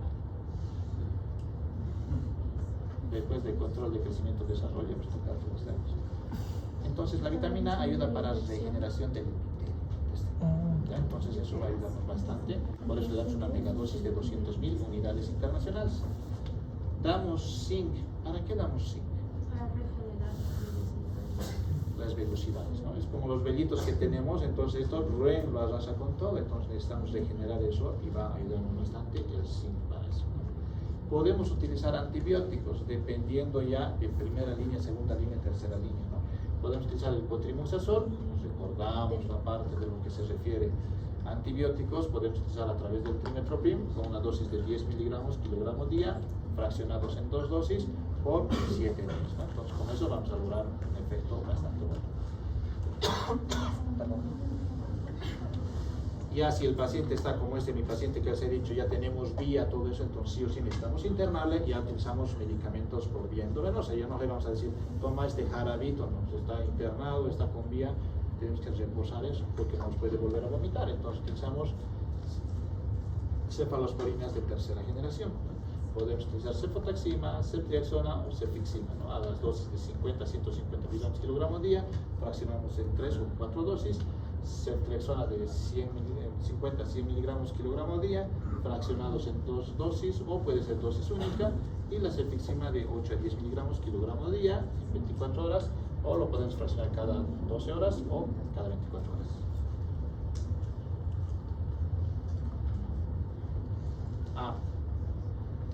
Después del control de crecimiento y desarrollo, hemos tocado todos los temas. Entonces, la vitamina A ayuda para la regeneración del epitelio intestinal. ¿Ya? Entonces, eso va a ayudarnos bastante. Por eso le damos una megadosis de 200.000 unidades internacionales. Damos zinc. ¿Para qué damos zinc? Para regenerar Las velocidades, ¿no? Es como los vellitos que tenemos, entonces esto lo arrasa con todo, entonces necesitamos regenerar eso y va a ayudarnos bastante el zinc para eso. Podemos utilizar antibióticos dependiendo ya de primera línea, segunda línea, tercera línea, ¿no? Podemos utilizar el cotrimoxazol, recordamos la parte de lo que se refiere a antibióticos, podemos utilizar a través del trimethoprim con una dosis de 10 miligramos kilogramo día, fraccionados en 2 dosis por 7 días, ¿no? Entonces con eso vamos a lograr un efecto bastante bueno. Ya si el paciente está como mi paciente que os he dicho, ya tenemos vía, todo eso, entonces sí o sí necesitamos internarle, ya utilizamos medicamentos por vía endovenosa. Ya no le vamos a decir, toma este jarabito, no, está internado, está con vía, tenemos que reposar eso porque nos puede volver a vomitar. Entonces utilizamos cefalosporinas de tercera generación. Podemos utilizar cefotaxima, ceftriaxona o cefixima, ¿no? A las dosis de 50 a 150 miligramos kilogramo día, fraccionamos en 3 o 4 dosis. Ceftriaxona de 50 a 100 miligramos kilogramo día, fraccionados en 2 dosis o puede ser dosis única, y la cefixima de 8 a 10 miligramos kilogramo día en 24 horas, o lo podemos fraccionar cada 12 horas o cada 24 horas.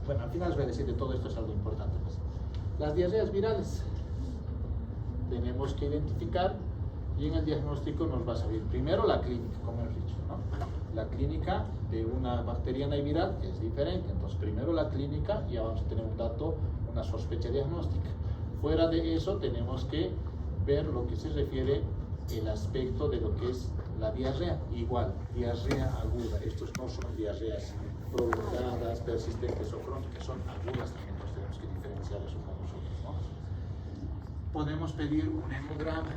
Bueno, al final os voy a decir de todo esto, es algo importante. Pues. Las diarreas virales tenemos que identificar, y en el diagnóstico nos va a salir primero la clínica, como hemos dicho, ¿no? La clínica de una bacteriana y viral es diferente, entonces primero la clínica, ya vamos a tener un dato, una sospecha diagnóstica. Fuera de eso tenemos que ver lo que se refiere el aspecto de lo que es la diarrea. Igual, diarrea aguda, estos no son diarreas prolongadas, persistentes o crónicas, son agudas, también nos tenemos que diferenciar eso con nosotros, ¿no? Podemos pedir un hemograma,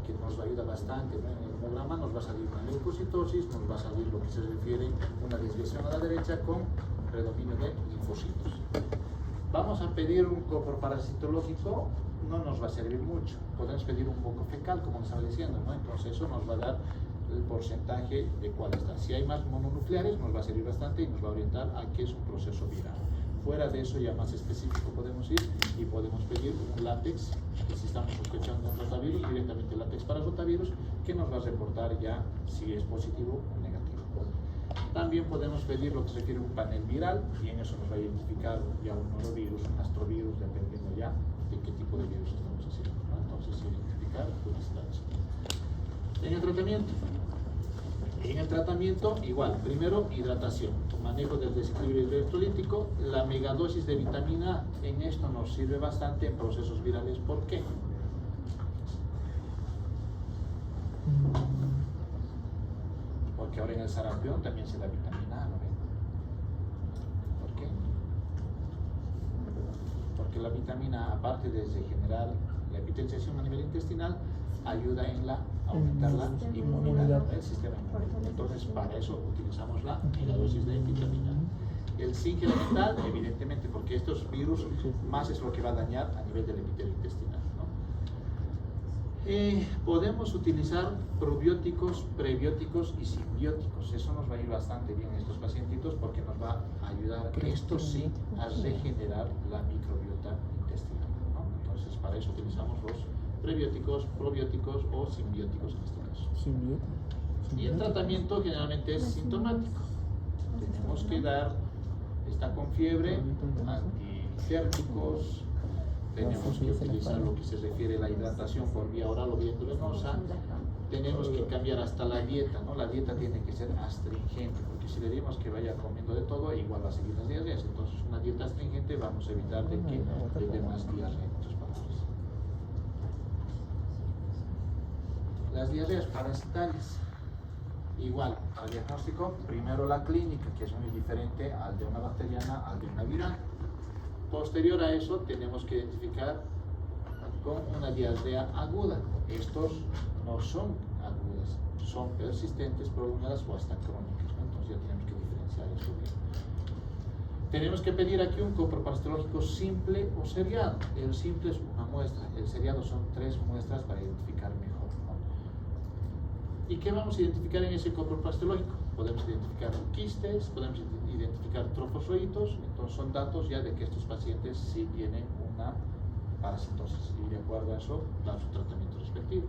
que nos ayuda bastante, ¿no? En el hemograma nos va a salir una leucocitosis, nos va a salir lo que se refiere a una desviación a la derecha con predominio de linfocitos. Vamos a pedir un coproparasitológico, no nos va a servir mucho. Podemos pedir un poco fecal, como estaba diciendo, ¿no? Entonces eso nos va a dar el porcentaje de cuál está. Si hay más mononucleares nos va a servir bastante y nos va a orientar a qué es un proceso viral. Fuera de eso ya más específico podemos ir y podemos pedir un látex, que si estamos sospechando un rotavirus, directamente látex para rotavirus, que nos va a reportar ya si es positivo o negativo. También podemos pedir lo que se refiere a un panel viral, y en eso nos va a identificar ya un norovirus, un astrovirus, dependiendo ya de qué tipo de virus estamos haciendo, ¿no? Entonces identificar publicidades. En el tratamiento igual, primero hidratación, manejo del desequilibrio electrolítico. La megadosis de vitamina A en esto nos sirve bastante en procesos virales. ¿Por qué? Porque ahora en el sarampión también se da vitamina A, ¿no ven? ¿Por qué? Porque la vitamina A, aparte de regenerar la epitelización a nivel intestinal, ayuda en aumentar la inmunidad del sistema inmune. Entonces, para eso utilizamos la megadosis de vitamina A. El zinc elemental, evidentemente, porque estos virus más es lo que va a dañar a nivel del epitelio intestinal, ¿no? Podemos utilizar probióticos, prebióticos y simbióticos. Eso nos va a ir bastante bien a estos pacientitos porque nos va a ayudar, esto sí, a regenerar la microbiota intestinal, ¿no? Entonces, para eso utilizamos los prebióticos, probióticos o simbióticos en este caso. Y el tratamiento generalmente es sintomático. Tenemos que dar, está con fiebre, antitérmicos, tenemos que utilizar lo que se refiere a la hidratación por vía oral o vía endovenosa, tenemos que cambiar hasta la dieta, ¿no? La dieta tiene que ser astringente, porque si le dimos que vaya comiendo de todo, igual va a seguir las diarreas. Entonces, una dieta astringente vamos a evitar de que le dé más diarrea, en otras palabras. Las diarreas parasitales, igual, al diagnóstico, primero la clínica, que es muy diferente al de una bacteriana, al de una viral. Posterior a eso tenemos que identificar con una diarrea aguda. Estos no son agudas, son persistentes, prolongadas o hasta crónicas, ¿no? Entonces ya tenemos que diferenciar eso bien. Tenemos que pedir aquí un coproparasitológico simple o seriado. El simple es una muestra, el seriado son 3 muestras para identificar mejor, ¿no? ¿Y qué vamos a identificar en ese coproparasitológico? Podemos identificar quistes, podemos identificar trofosroitos, entonces son datos ya de que estos pacientes sí tienen una parasitosis y de acuerdo a eso dar su tratamiento respectivo.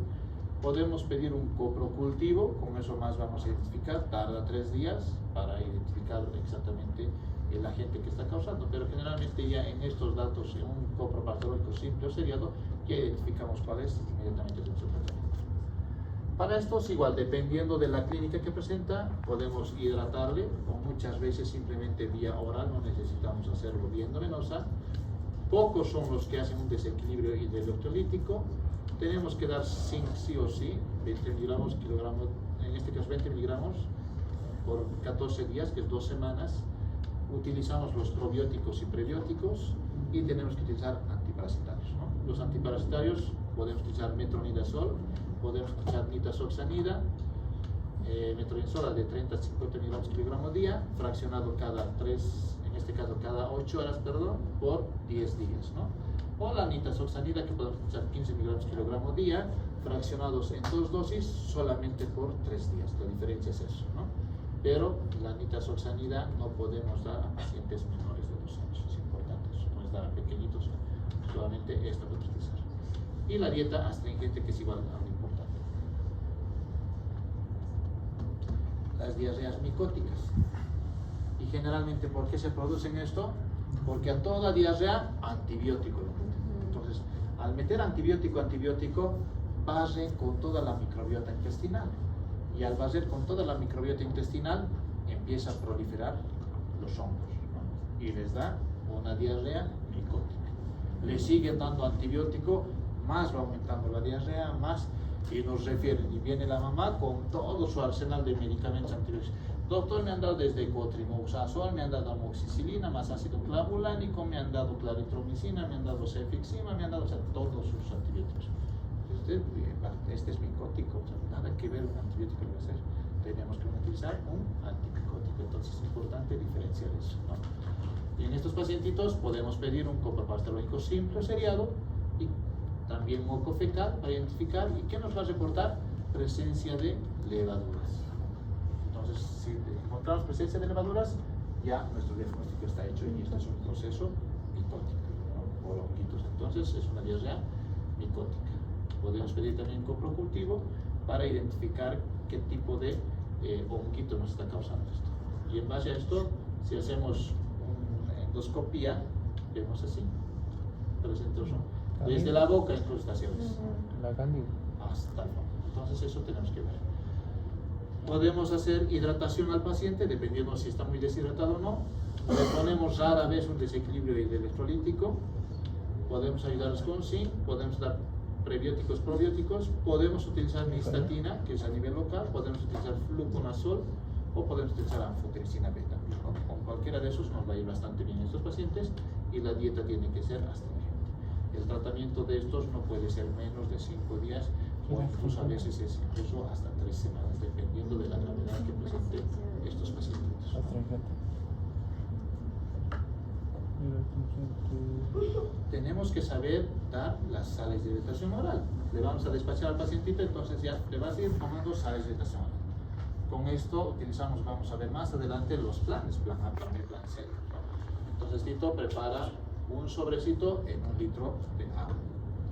Podemos pedir un coprocultivo, con eso más vamos a identificar, tarda 3 días para identificar exactamente el agente que está causando, pero generalmente ya en estos datos, en un coproparasitológico simple o seriado, ya identificamos cuál es inmediatamente con su tratamiento. Para estos igual, dependiendo de la clínica que presenta, podemos hidratarle, o muchas veces simplemente vía oral, no necesitamos hacerlo vía endovenosa. Pocos son los que hacen un desequilibrio hidroelectrolítico. Tenemos que dar zinc sí o sí, 20 miligramos, kilogramos, en este caso 20 miligramos por 14 días, que es 2 semanas. Utilizamos los probióticos y prebióticos y tenemos que utilizar antiparasitarios, ¿no? Los antiparasitarios podemos utilizar metronidazol, podemos utilizar nitazoxanida, metronidazol de 30 a 50 miligramos por kilogramo día, fraccionado cada 3, en este caso cada 8 horas, perdón, por 10 días, ¿no? O la nitazoxanida que podemos utilizar 15 miligramos por kilogramo día, fraccionados en 2 dosis solamente por 3 días. La diferencia es eso, ¿no? Pero la nitazoxanida no podemos dar a pacientes menores de 2 años, es importante eso, no es dar a pequeñitos, solamente esta podemos utilizar. Y la dieta astringente, que es igual a lo importante. Las diarreas micóticas. Y generalmente, ¿por qué se producen esto? Porque a toda diarrea, antibiótico. Entonces, al meter antibiótico, barren con toda la microbiota intestinal. Y al barrer con toda la microbiota intestinal, empieza a proliferar los hongos, ¿no? Y les da una diarrea micótica. Le siguen dando antibiótico, más va aumentando la diarrea, más, y nos refieren, y viene la mamá con todo su arsenal de medicamentos antibióticos. Doctor, me han dado desde cotrimoxazol, me han dado amoxicilina, más ácido clavulánico, me han dado claritromicina, me han dado cefixima, me han dado, o sea, todos sus antibióticos. Este es micótico, o sea, nada que ver un antibiótico que va a hacer. Tenemos que utilizar un antimicótico, entonces es importante diferenciar eso, ¿no? Y en estos pacientitos podemos pedir un coproparasitológico simple o seriado y también moco fecal para identificar y que nos va a reportar presencia de levaduras. Entonces, si encontramos presencia de levaduras, ya nuestro diagnóstico está hecho y esto es un proceso micótico, ¿no? Por honguitos. Entonces, es una diarrea micótica. Podemos pedir también coprocultivo para identificar qué tipo de honguito nos está causando esto. Y en base a esto, si hacemos una endoscopía, vemos así, presente desde la boca incrustaciones. La cándida. Hasta el fondo. Entonces eso tenemos que ver. Podemos hacer hidratación al paciente, dependiendo si está muy deshidratado o no. Le ponemos rara vez un desequilibrio electrolítico. Podemos ayudarles con zinc, podemos dar prebióticos, probióticos, podemos utilizar nistatina, que es a nivel local, podemos utilizar fluconazol o podemos utilizar anfotericina beta. Con cualquiera de esos nos va a ir bastante bien a estos pacientes y la dieta tiene que ser astringente. El tratamiento de estos no puede ser menos de 5 días o incluso a veces es incluso hasta 3 semanas, dependiendo de la gravedad que presenten estos pacientes. Tenemos que saber dar las sales de hidratación oral. Le vamos a despachar al pacientito, entonces ya le vas a ir tomando sales de hidratación oral. Con esto utilizamos, vamos a ver más adelante, los planes, plan A, plan B, plan C. Entonces Tito prepara un sobrecito en 1 litro de agua,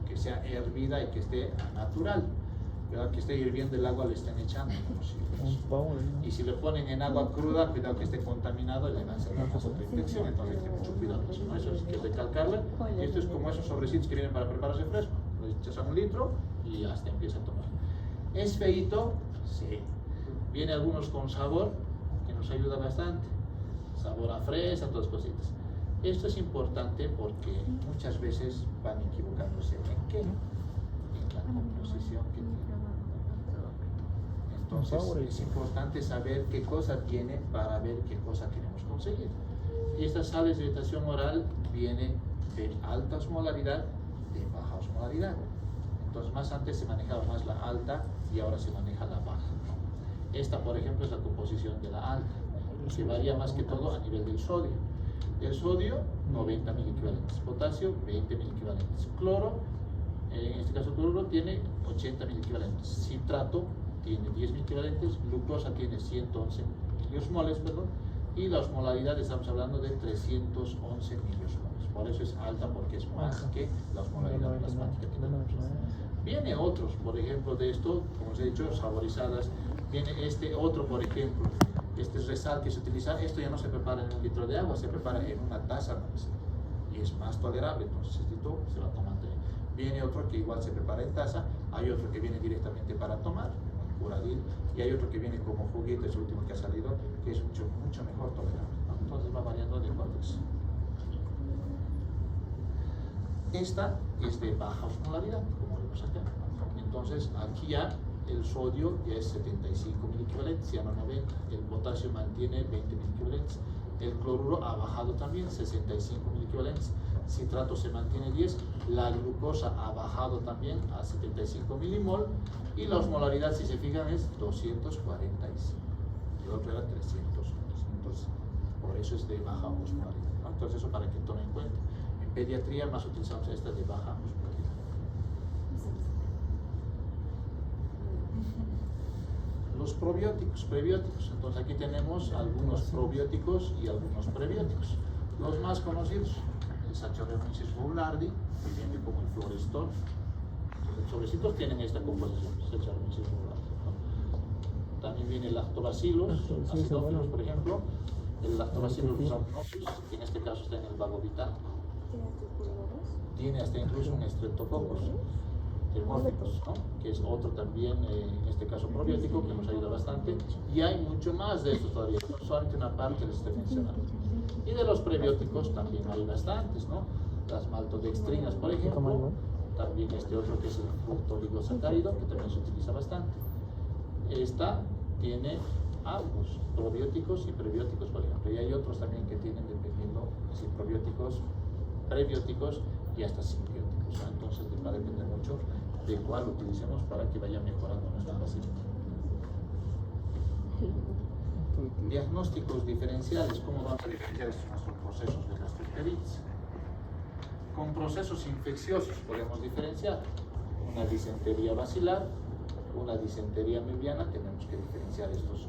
que sea hervida y que esté natural. Cuidado que esté hirviendo el agua, le estén echando. Y si le ponen en agua cruda, cuidado que esté contaminado y le van a hacer una otra infección. Entonces hay que tener mucho cuidado con eso, ¿no? Eso hay que recalcarle. Esto es como esos sobrecitos que vienen para preparar refresco. Le echas a 1 litro y hasta empieza a tomar. ¿Es feíto? Sí. Viene algunos con sabor, que nos ayuda bastante. Sabor a fresa, todas cositas. Esto es importante porque muchas veces van equivocándose. ¿En qué? En la composición que tiene. Entonces es importante saber qué cosa tiene para ver qué cosa queremos conseguir. Y estas sales de irritación oral vienen de alta osmolaridad, de baja osmolaridad. Entonces, más antes se manejaba más la alta y ahora se maneja la baja. Esta, por ejemplo, es la composición de la alta, que varía más que todo a nivel del sodio. El sodio, 90 miliquivalentes. Potasio, 20 miliquivalentes. Cloro, en este caso el cloruro, tiene 80 miliquivalentes. Citrato tiene 10 miliquivalentes. Glucosa tiene 111 miliosmoles, perdón. Y la osmolaridad estamos hablando de 311 miliosmoles. Por eso es alta, porque es más que la osmolaridad plasmática que tenemos. Viene otros, por ejemplo, de esto, como os he dicho, saborizadas. Viene este otro, por ejemplo, este resal que se utiliza. Esto ya no se prepara en un litro de agua, se prepara en una taza y es más tolerable, entonces esto se va a tomar. Viene otro que igual se prepara en taza, hay otro que viene directamente para tomar, un curadil, y hay otro que viene como juguete, es el último que ha salido, que es mucho mejor tolerable, ¿no? Entonces va variando de acuerdo a eso. Esta es de baja osmolaridad, como vemos acá. Entonces aquí ya el sodio ya es 75 miliquivalentes, ya no 90. El potasio mantiene 20 miliquivalentes. El cloruro ha bajado también, 65 miliquivalentes. Citrato se mantiene 10. La glucosa ha bajado también a 75 milimol. Y la osmolaridad, si se fijan, es 245. El otro era 300. Entonces, por eso es de baja osmolaridad, ¿no? Entonces, eso para que tomen en cuenta. En pediatría más utilizamos esta de baja osmolaridad. Los probióticos, prebióticos. Entonces aquí tenemos algunos probióticos y algunos prebióticos. Los más conocidos, el Saccharomyces boulardii, que viene como el Florestor. Los sobrecitos tienen esta composición, Saccharomyces boulardii, ¿no? También viene el Lactobacillus acidophilus, por ejemplo, el Lactobacillus rhamnosus, que en este caso está en el vago vital. Tiene hasta incluso un Streptococcus termóficos, ¿no? Que es otro también, en este caso probiótico, que nos ayuda bastante. Y hay mucho más de estos todavía, solamente una parte les estoy mencionando. Y de los prebióticos también hay bastantes, ¿no? Las maltodextrinas, por ejemplo, también este otro que es el fructooligosacárido, que también se utiliza bastante. Esta tiene ambos, probióticos y prebióticos, por ejemplo. Y hay otros también que tienen, dependiendo, si probióticos, prebióticos y hasta simbióticos. Entonces va a depender mucho de cuál utilicemos para que vaya mejorando nuestro paciente. Diagnósticos diferenciales. ¿Cómo vamos a diferenciar estos nuestros procesos de gastroenteritis? Con procesos infecciosos podemos diferenciar una disentería basilar, una disentería mediana. Tenemos que diferenciar estos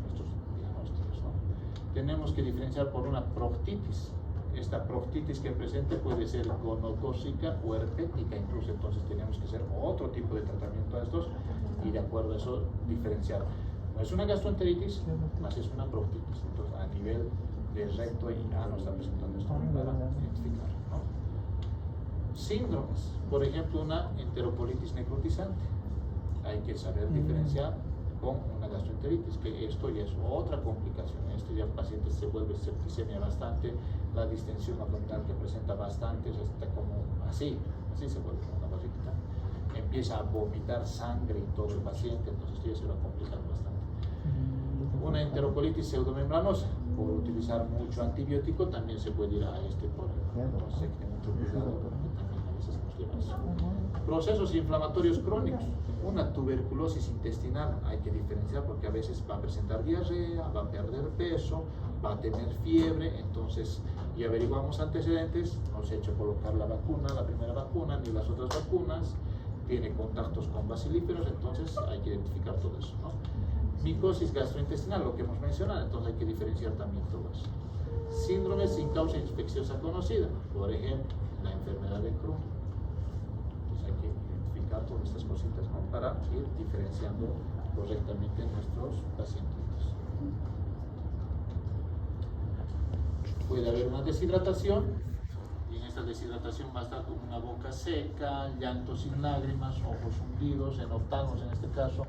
diagnósticos, ¿no? Tenemos que diferenciar por una proctitis. Esta proctitis que presente puede ser gonocócica o herpética incluso, entonces tenemos que hacer otro tipo de tratamiento a estos y de acuerdo a eso diferenciar. No es una gastroenteritis, más es una proctitis, entonces a nivel de recto y ano está presentando esto para identificar, ¿no? Síndromes, por ejemplo, una enteropolitis necrotizante, hay que saber diferenciar con una gastroenteritis, que esto ya es otra complicación. Esto ya el paciente se vuelve septicemia bastante, la distensión abdominal que presenta bastante, está como así se vuelve una barriguita. Empieza a vomitar sangre en todo el paciente, entonces esto ya se va a complicar bastante. Una enterocolitis pseudomembranosa, por utilizar mucho antibiótico también se puede ir a este problema. Entonces hay que tener mucho cuidado porque también a veces nos lleva a eso. Procesos inflamatorios crónicos. Una tuberculosis intestinal hay que diferenciar porque a veces va a presentar diarrea, va a perder peso, va a tener fiebre, entonces y averiguamos antecedentes, no se ha hecho colocar la vacuna, la primera vacuna, ni las otras vacunas, tiene contactos con bacilíferos, entonces hay que identificar todo eso, ¿no? Micosis gastrointestinal, lo que hemos mencionado, entonces hay que diferenciar también todo eso. Síndromes sin causa infecciosa conocida, por ejemplo, la enfermedad de Crohn. Entonces hay que identificar todas estas cositas, ¿no? Para ir diferenciando correctamente nuestros pacientes. Puede haber una deshidratación y en esta deshidratación va a estar con una boca seca, llanto sin lágrimas, ojos hundidos, enoptanos en este caso.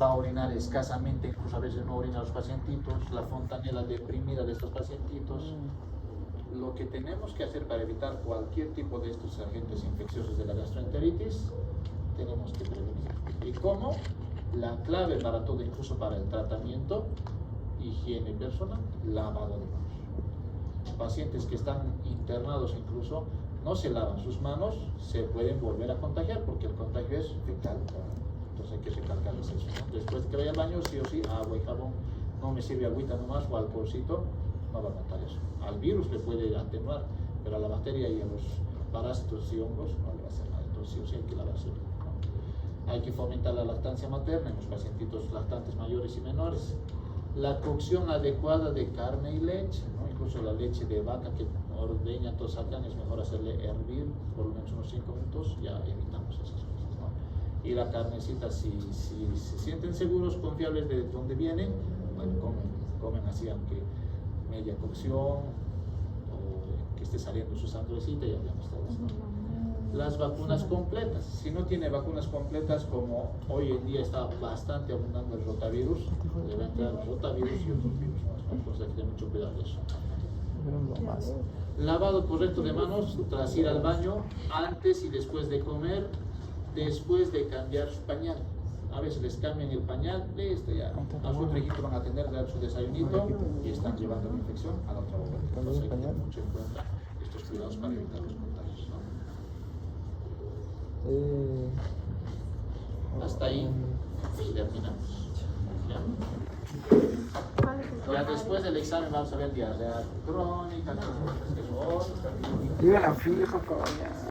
Va a orinar escasamente, incluso a veces no orina a los pacientitos, la fontanela deprimida de estos pacientitos. Lo que tenemos que hacer para evitar cualquier tipo de estos agentes infecciosos de la gastroenteritis, tenemos que prevenir. ¿Y cómo? La clave para todo, incluso para el tratamiento, higiene personal, lavado de manos. pacientes que están internados incluso no se lavan sus manos, se pueden volver a contagiar porque el contagio es fecal. Entonces hay que recalcarles eso, ¿no? Después de que vaya al baño, sí o sí, agua y jabón. No me sirve agüita nomás o alcoholcito, no va a matar eso. Al virus le puede atenuar, pero a la bacteria y a los parásitos y hongos no le va a hacer nada. Entonces sí o sí hay que lavarse, ¿no? Hay que fomentar la lactancia materna en los pacientitos lactantes mayores y menores. La cocción adecuada de carne y leche, ¿no? Incluso la leche de vaca que ordeña todos salgan, es mejor hacerle hervir por lo menos unos 5 minutos, ya evitamos esas cosas, ¿no? Y la carnecita, si se sienten seguros, confiables de dónde vienen, bueno, comen así, aunque media cocción o que esté saliendo su sangrecita, ya hablamos de eso, ¿no? Las vacunas completas, si no tiene vacunas completas, como hoy en día está bastante abundando el rotavirus, le va a entrar rotavirus y otros virus, ¿no? Entonces hay que tener mucho cuidado de eso. Lavado correcto de manos tras ir al baño, antes y después de comer, después de cambiar su pañal. A veces les cambian el pañal, listo, ya a su otro hijito van a atender, dar su desayunito y están llevando la infección a la otra boca. Entonces hay que tener mucho en cuenta estos cuidados para evitar los contagios, ¿no? Hasta ahí terminamos. Ya después del examen vamos a ver diarrea crónica, Iban a fijo, coño.